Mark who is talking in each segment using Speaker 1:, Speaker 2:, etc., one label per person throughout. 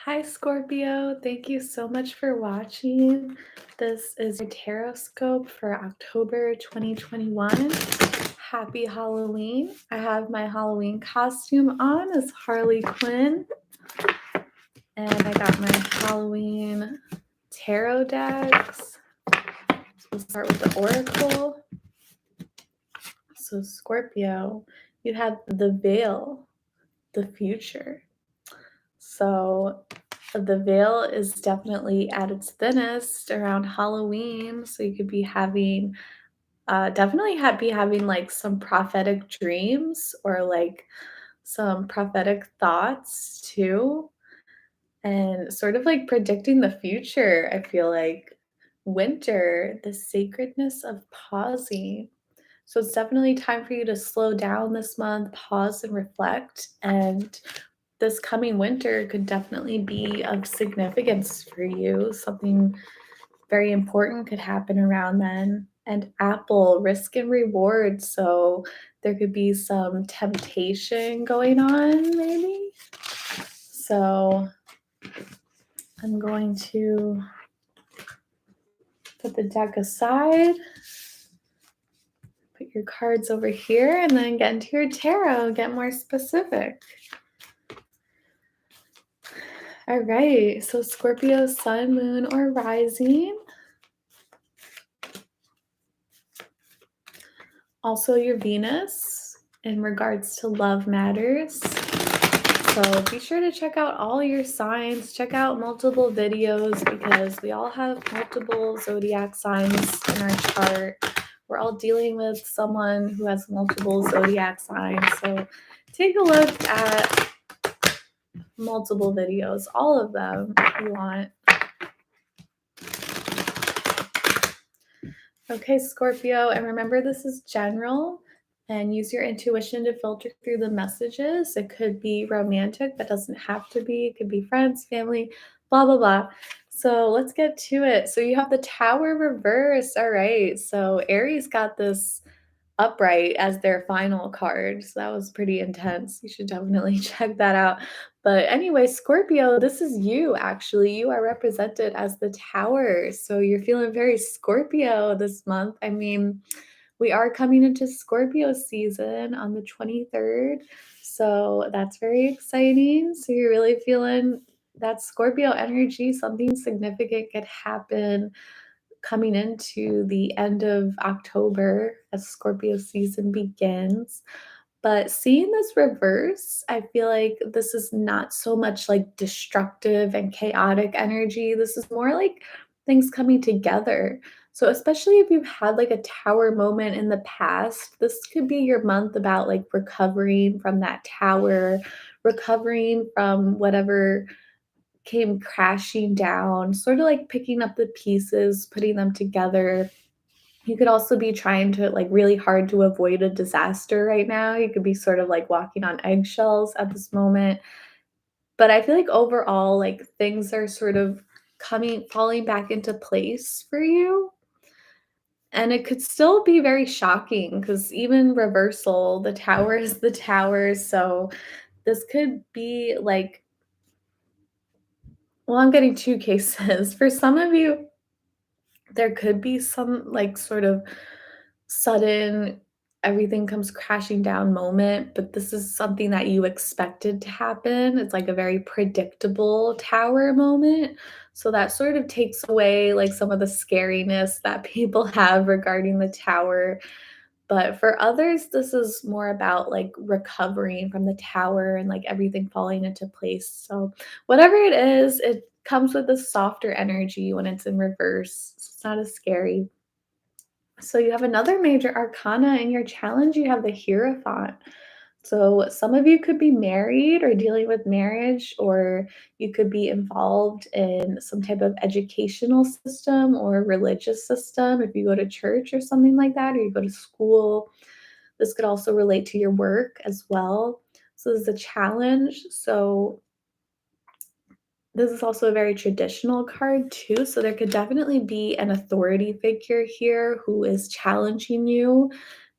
Speaker 1: Hi, Scorpio. Thank you so much for watching. This is your tarot scope for October 2021. Happy Halloween. I have my Halloween costume on as Harley Quinn, and I got my Halloween tarot decks. We'll start with the Oracle. So, Scorpio, you have the veil, the future. So, the veil is definitely at its thinnest around Halloween. So, you could be having, be having like some prophetic dreams or like some prophetic thoughts too, and sort of like predicting the future. I feel like winter, the sacredness of pausing. So it's definitely time for you to slow down this month, pause and reflect. And this coming winter could definitely be of significance for you. Something very important could happen around then. And Apple, risk and reward. So there could be some temptation going on, maybe. So I'm going to put the deck aside, put your cards over here, and then get into your tarot, get more specific. All right, so Scorpio, sun, moon, or rising. Also your Venus in regards to love matters. So be sure to check out all your signs, check out multiple videos because we all have multiple zodiac signs in our chart. We're all dealing with someone who has multiple zodiac signs. So take a look at multiple videos, all of them if you want. Okay, Scorpio, and remember this is general and use your intuition to filter through the messages. It could be romantic, but doesn't have to be. It could be friends, family, blah, blah, blah. So let's get to it. So you have the Tower reverse. All right. So Aries got this upright as their final card. So that was pretty intense. You should definitely check that out. But anyway, Scorpio, this is you actually. You are represented as the Tower. So you're feeling very Scorpio this month. I mean, we are coming into Scorpio season on the 23rd. So that's very exciting. So you're really feeling that Scorpio energy. Something significant could happen coming into the end of October as Scorpio season begins. But seeing this reverse, I feel like this is not so much like destructive and chaotic energy. This is more like things coming together. So, especially if you've had like a tower moment in the past, this could be your month about like recovering from that tower, recovering from whatever came crashing down, sort of like picking up the pieces, putting them together. You could also be trying to like really hard to avoid a disaster right now. You could be sort of like walking on eggshells at this moment. But I feel like overall, like things are sort of falling back into place for you. And it could still be very shocking because even reversal, the tower is the tower. So this could be like, well, I'm getting two cases. For some of you, there could be some like sort of sudden everything comes crashing down moment, but this is something that you expected to happen. It's like a very predictable tower moment. So that sort of takes away like some of the scariness that people have regarding the tower. But for others, this is more about like recovering from the tower and like everything falling into place. So, whatever it is, it comes with a softer energy when it's in reverse. So it's not as scary. So, you have another major arcana in your challenge. You have the Hierophant. So, some of you could be married or dealing with marriage, or you could be involved in some type of educational system or religious system if you go to church or something like that, or you go to school. This could also relate to your work as well. So, this is a challenge. So, this is also a very traditional card too. So, there could definitely be an authority figure here who is challenging you,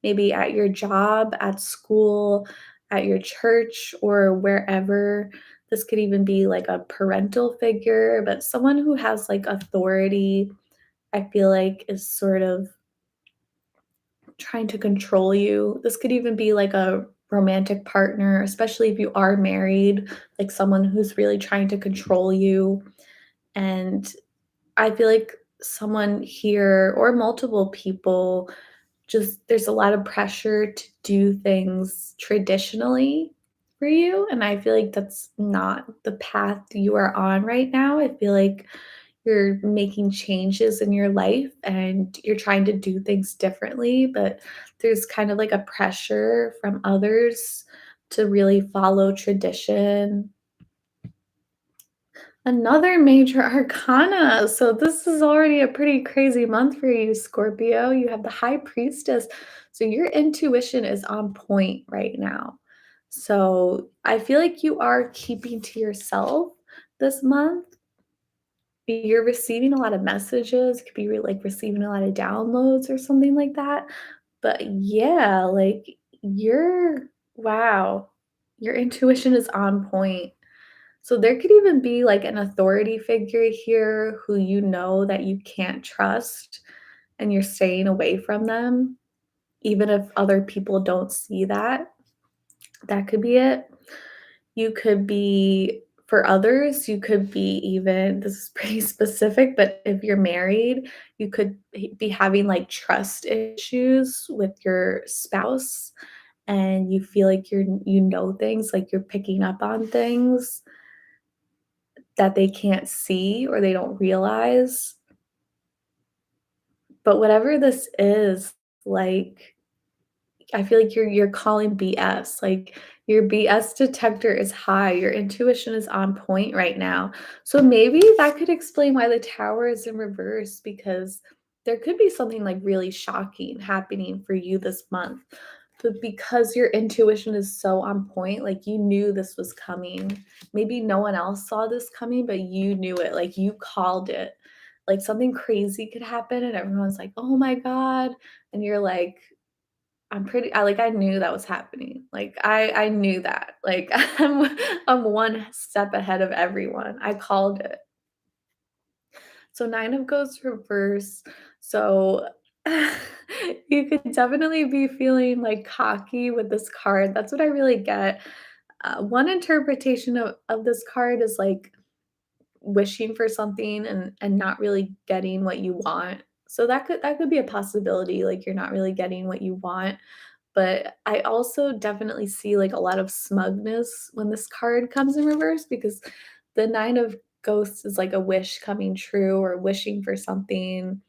Speaker 1: maybe at your job, at school, at your church, or wherever. This could even be like a parental figure, but someone who has like authority, I feel like is sort of trying to control you. This could even be like a romantic partner, especially if you are married, like someone who's really trying to control you. And I feel like someone here or multiple people, just there's a lot of pressure to do things traditionally for you. And I feel like that's not the path you are on right now. I feel like you're making changes in your life and you're trying to do things differently, but there's kind of like a pressure from others to really follow tradition. Another major arcana. So this is already a pretty crazy month for you, Scorpio. You have the High Priestess. So your intuition is on point right now. So I feel like you are keeping to yourself this month. You're receiving a lot of messages, could be like receiving a lot of downloads or something like that. But yeah, like you're wow, your intuition is on point. So there could even be like an authority figure here who you know that you can't trust and you're staying away from them, even if other people don't see that. That could be it. You could be for others, you could be even this is pretty specific, but if you're married, you could be having like trust issues with your spouse and you feel like you know things, like you're picking up on things that they can't see or they don't realize. But whatever this is, like I feel like you're calling BS. Like your BS detector is high. Your intuition is on point right now. So maybe that could explain why the tower is in reverse because there could be something like really shocking happening for you this month. But because your intuition is so on point, like you knew this was coming. Maybe no one else saw this coming, but you knew it. Like you called it. Like something crazy could happen and everyone's like, "Oh my god." And you're like, I knew that was happening. Like, I knew that. Like, I'm one step ahead of everyone. I called it. So 9 of goes reverse. So you could definitely be feeling, like, cocky with this card. That's what I really get. One interpretation of this card is, like, wishing for something and not really getting what you want. So that could be a possibility, like, you're not really getting what you want. But I also definitely see, like, a lot of smugness when this card comes in reverse because the 9 of ghosts is like a wish coming true or wishing for something,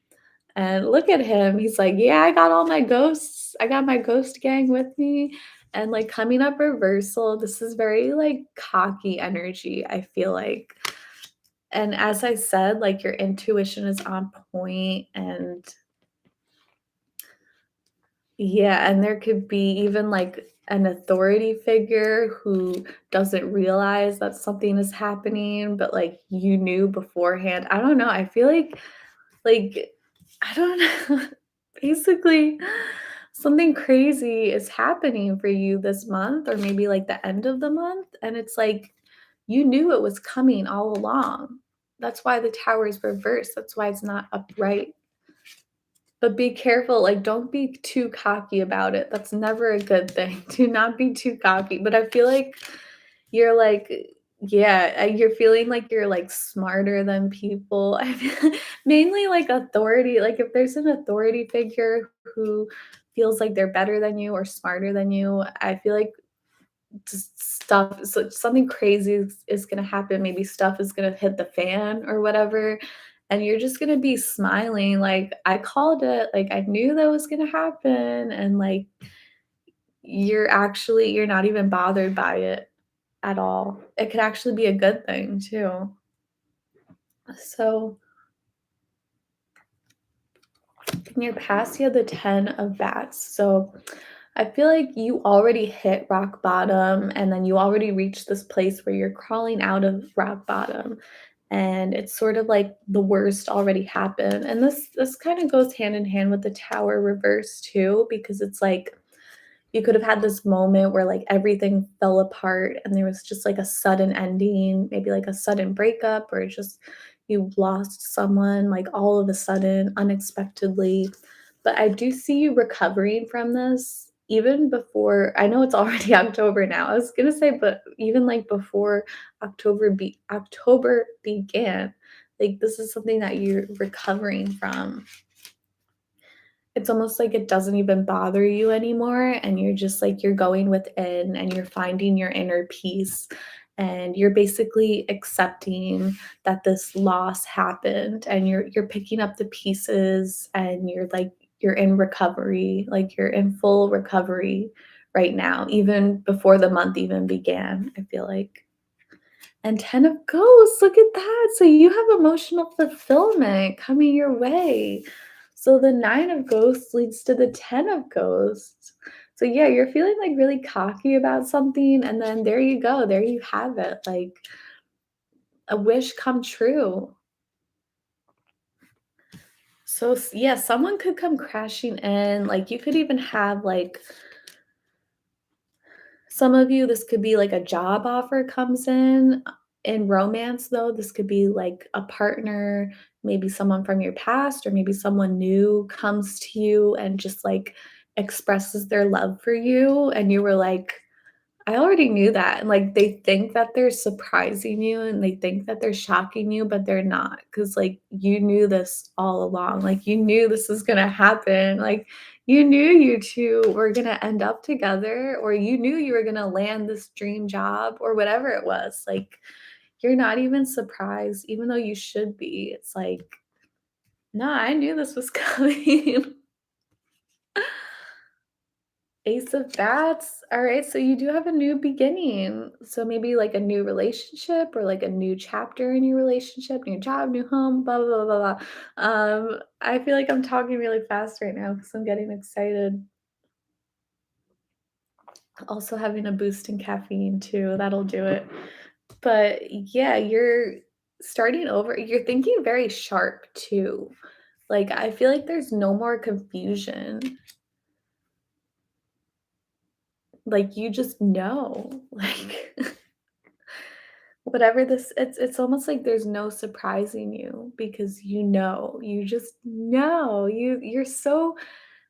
Speaker 1: and look at him, he's like, "Yeah, I got all my ghosts. I got my ghost gang with me," and, like, coming up reversal, this is very, like, cocky energy, I feel like. And as I said, like, your intuition is on point and yeah, and there could be even, like, an authority figure who doesn't realize that something is happening, but, like, you knew beforehand. I don't know, I feel like, I don't know. Basically, something crazy is happening for you this month or maybe, like, the end of the month, and it's like, you knew it was coming all along. That's why the tower is reversed, that's why it's not upright. But be careful, like, don't be too cocky about it, that's never a good thing. Do not be too cocky, but I feel like you're, like yeah, you're feeling like you're, like, smarter than people. I feel mainly, like, authority, like, if there's an authority figure who feels like they're better than you or smarter than you, I feel like just stuff so something crazy is gonna happen, maybe stuff is gonna hit the fan or whatever, and you're just gonna be smiling like, "I called it, like, I knew that was gonna happen," and, like, you're not even bothered by it at all. It could actually be a good thing too. So, in your past, you had the 10 of Bats, so I feel like you already hit rock bottom, and then you already reached this place where you're crawling out of rock bottom, and it's sort of like the worst already happened. And this kind of goes hand in hand with the tower reverse too, because it's like you could have had this moment where, like, everything fell apart and there was just, like, a sudden ending, maybe, like, a sudden breakup or just you lost someone, like, all of a sudden, unexpectedly. But I do see you recovering from this even before I know it's already October now. I was gonna say, but even, like, before October began, like, this is something that you're recovering from. It's almost like it doesn't even bother you anymore, and you're just like you're going within and you're finding your inner peace, and you're basically accepting that this loss happened, and you're picking up the pieces, and you're in recovery, like, you're in full recovery right now, even before the month even began, I feel like. And 10 of Ghosts, look at that. So you have emotional fulfillment coming your way. So the 9 of Ghosts leads to the 10 of Ghosts. So yeah, you're feeling like really cocky about something, and then there you go. There you have it. Like a wish come true. So yeah, someone could come crashing in. Like you could even have like some of you, this could be like a job offer comes in. In romance, though, this could be like a partner, maybe someone from your past, or maybe someone new comes to you and just like expresses their love for you. And you were like, I already knew that, and, like, they think that they're surprising you, and they think that they're shocking you, but they're not, because like, you knew this all along, like, you knew this was gonna happen, like, you knew you 2 were gonna end up together, or you knew you were gonna land this dream job, or whatever it was, like, you're not even surprised, even though you should be, it's like, "No, I knew this was coming." Ace of Bats. All right, so you do have a new beginning. So maybe like a new relationship or like a new chapter in your relationship, new job, new home, blah blah blah blah. Blah. I feel like I'm talking really fast right now because I'm getting excited. Also having a boost in caffeine too, that'll do it. But yeah, you're starting over. You're thinking very sharp too. Like I feel like there's no more confusion. Like you just know. Like whatever this it's almost like there's no surprising you because you just know. You're so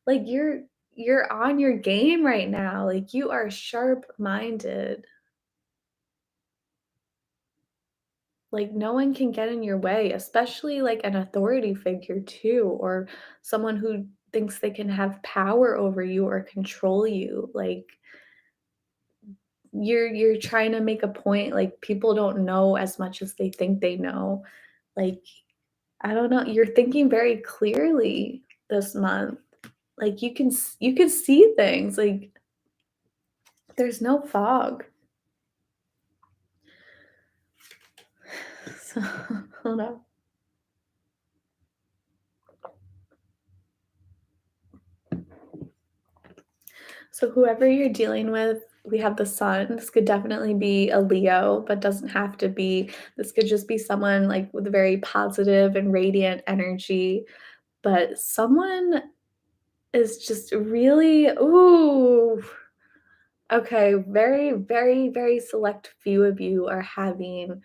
Speaker 1: like you're on your game right now. Like you are sharp-minded. Like no one can get in your way, especially like an authority figure too, or someone who thinks they can have power over you or control you. Like you're trying to make a point like people don't know as much as they think they know. Like I don't know, you're thinking very clearly this month. Like, you can see things, like, there's no fog. So, hold on. So, whoever you're dealing with, we have the sun. This could definitely be a Leo, but doesn't have to be. This could just be someone, like, with a very positive and radiant energy, but someone is just really ooh. Okay, very, very, very select few of you are having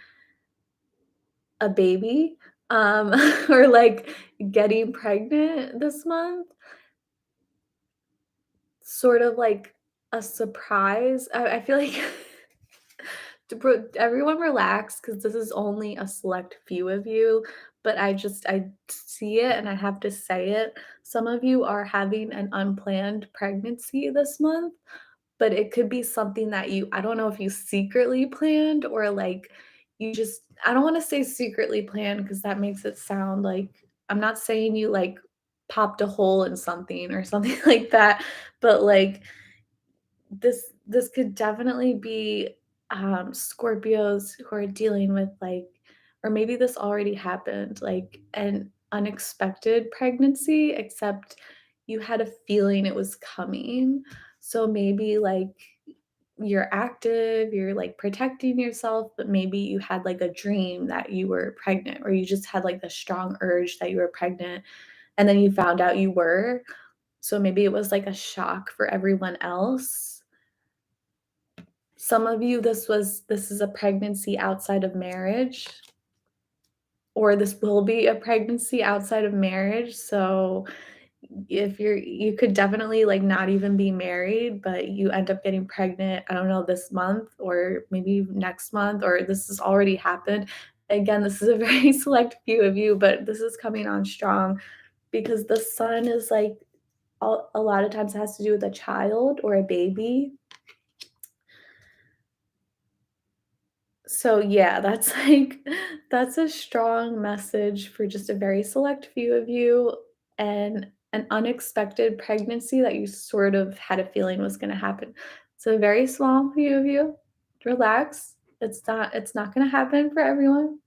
Speaker 1: a baby, or, like, getting pregnant this month, sort of like a surprise. I feel like to put everyone relax because this is only a select few of you, but I see it and I have to say it. Some of you are having an unplanned pregnancy this month. But it could be something that you I don't know if you secretly planned or, like, you just I don't wanna say secretly planned because that makes it sound like I'm not saying you, like, popped a hole in something or something like that, but, like, this could definitely be, Scorpios who are dealing with, like or maybe this already happened, like, an unexpected pregnancy, except you had a feeling it was coming. So maybe, like, you're active, you're, like, protecting yourself, but maybe you had, like, a dream that you were pregnant, or you just had, like, a strong urge that you were pregnant, and then you found out you were. So maybe it was like a shock for everyone else. Some of you, this is a pregnancy outside of marriage, or this will be a pregnancy outside of marriage. So if you could definitely like not even be married, but you end up getting pregnant, I don't know, this month or maybe next month, or this has already happened. Again, this is a very select few of you, but this is coming on strong because the sun is like a lot of times it has to do with a child or a baby. So yeah, that's like that's a strong message for just a very select few of you, and an unexpected pregnancy that you sort of had a feeling was going to happen. So a very small few of you. Relax. It's not going to happen for everyone.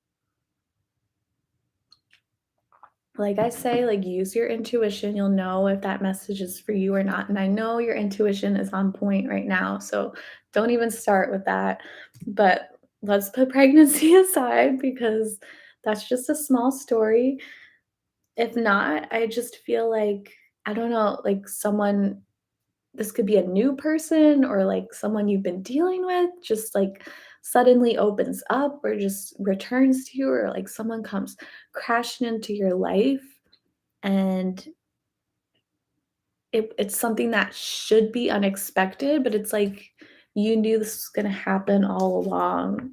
Speaker 1: Like I say, like use your intuition. You'll know if that message is for you or not. And I know your intuition is on point right now. So don't even start with that. But let's put pregnancy aside because that's just a small story. If not, I just feel like, I don't know, like someone, this could be a new person or like someone you've been dealing with, just like suddenly opens up or just returns to you, or like someone comes crashing into your life, and it's something that should be unexpected, but it's like you knew this was gonna happen all along.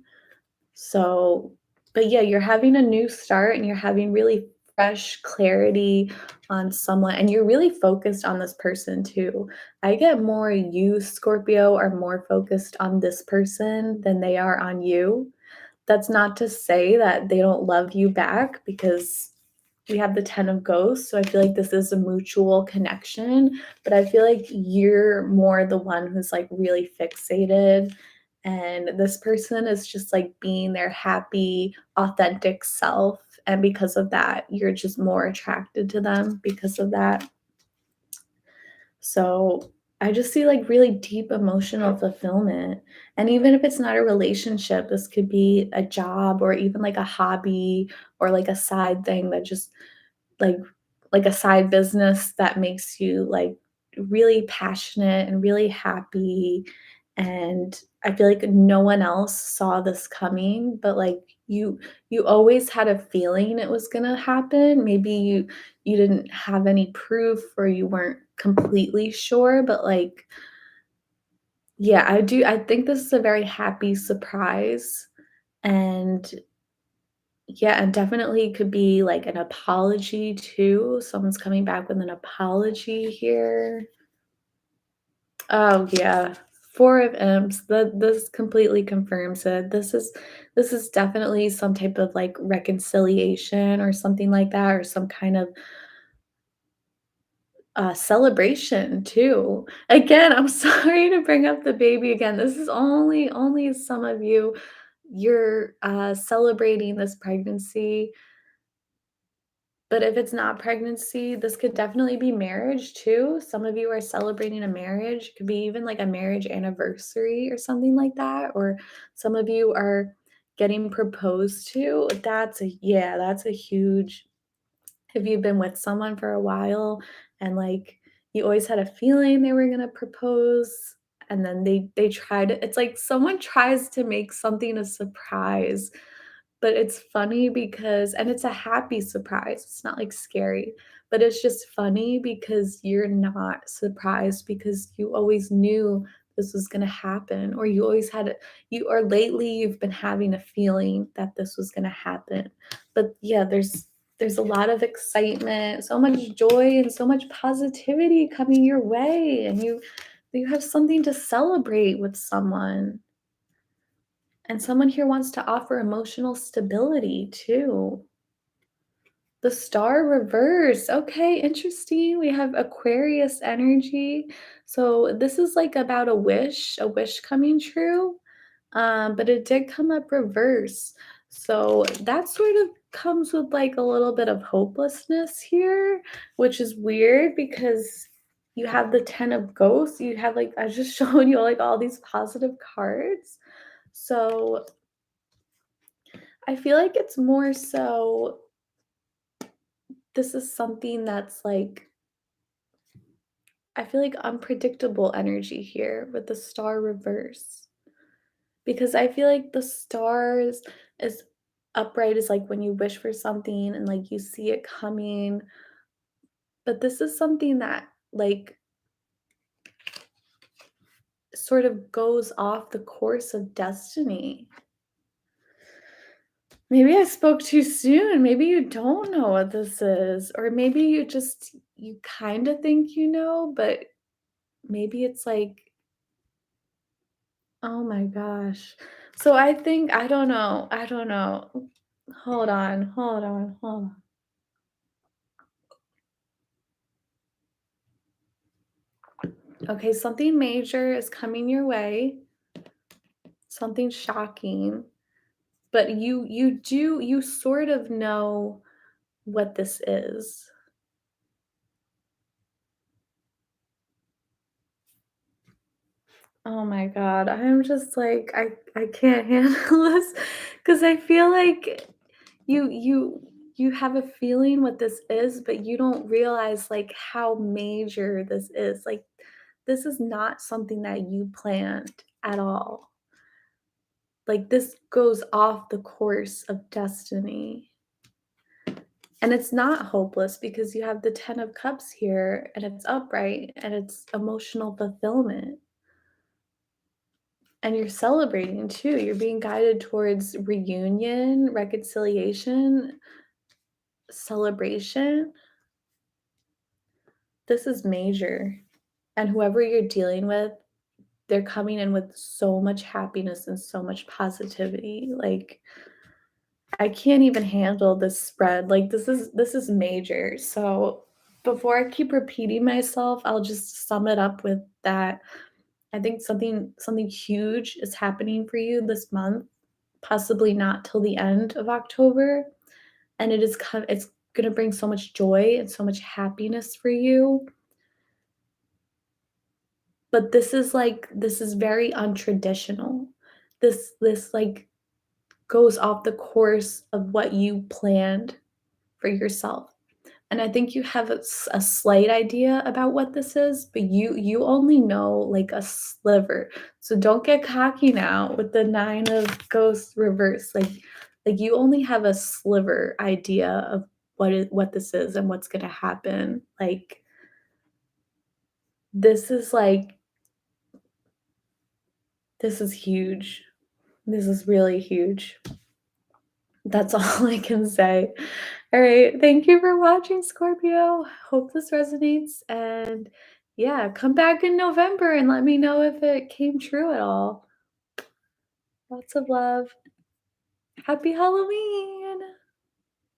Speaker 1: So, but yeah, you're having a new start and you're having really fresh clarity on someone, and you're really focused on this person too. I get more you, Scorpio, are more focused on this person than they are on you. That's not to say that they don't love you back, because we have the 10 of ghosts, so I feel like this is a mutual connection, but I feel like you're more the one who's like really fixated, and this person is just like being their happy, authentic self, and because of that, you're just more attracted to them because of that. So I just see like really deep emotional fulfillment. And even if it's not a relationship, this could be a job or even like a hobby or like a side thing that just like a side business that makes you like really passionate and really happy. And I feel like no one else saw this coming, but like you always had a feeling it was going to happen. Maybe you didn't have any proof or you weren't completely sure, but like yeah, I think this is a very happy surprise. And yeah, and definitely could be like an apology too. Someone's coming back with an apology here. Oh yeah. Four of Imps. This completely confirms it. This is definitely some type of like reconciliation or something like that, or some kind of celebration too. Again, I'm sorry to bring up the baby again. This is only some of you. You're celebrating this pregnancy. But if it's not pregnancy, this could definitely be marriage too. Some of you are celebrating a marriage. It could be even like a marriage anniversary or something like that. Or some of you are getting proposed to. That's a huge, if you've been with someone for a while and like you always had a feeling they were gonna propose, and then they tried it. It's like someone tries to make something a surprise, but it's funny because, and it's a happy surprise, it's not, like, scary, but it's just funny because you're not surprised because you always knew this was gonna happen, or you always had it you or lately you've been having a feeling that this was gonna happen. But, yeah, there's a lot of excitement, so much joy, and so much positivity coming your way, and you have something to celebrate with someone. And someone here wants to offer emotional stability too. The star reverse. Okay, interesting. We have Aquarius energy. So this is like about a wish coming true. But it did come up reverse. So that sort of comes with like a little bit of hopelessness here, which is weird because you have the 10 of ghosts. You have like, I just showed you like all these positive cards. So I feel like it's more so this is something that's like I feel like unpredictable energy here with the star reverse. Because I feel like the stars is upright is like when you wish for something and like you see it coming, but this is something that like sort of goes off the course of destiny. Maybe I spoke too soon. Maybe you don't know what this is, or maybe you kind of think you know, but maybe it's like, oh my gosh. So I think I don't know. I don't know. Hold on. Hold on. Hold on. Okay, something major is coming your way, something shocking, but you sort of know what this is. Oh my god, I'm just like I can't handle this because I feel like you have a feeling what this is, but you don't realize like how major this is. Like this is not something that you planned at all. Like this goes off the course of destiny. And it's not hopeless because you have the 10 of cups here and it's upright and it's emotional fulfillment. And you're celebrating too. You're being guided towards reunion, reconciliation, celebration. This is major. And whoever you're dealing with, they're coming in with so much happiness and so much positivity. Like I can't even handle this spread. Like this is major. So before I keep repeating myself, I'll just sum it up with that. I think something huge is happening for you this month, possibly not till the end of October, and it's going to bring so much joy and so much happiness for you. But this is very untraditional. This like goes off the course of what you planned for yourself. And I think you have a slight idea about what this is, but you only know like a sliver. So don't get cocky now with the 9 of ghosts reverse. Like you only have a sliver idea of what this is and what's going to happen. Like this is like this is huge. This is really huge. That's all I can say. All right. Thank you for watching, Scorpio. Hope this resonates. And yeah, come back in November and let me know if it came true at all. Lots of love. Happy Halloween.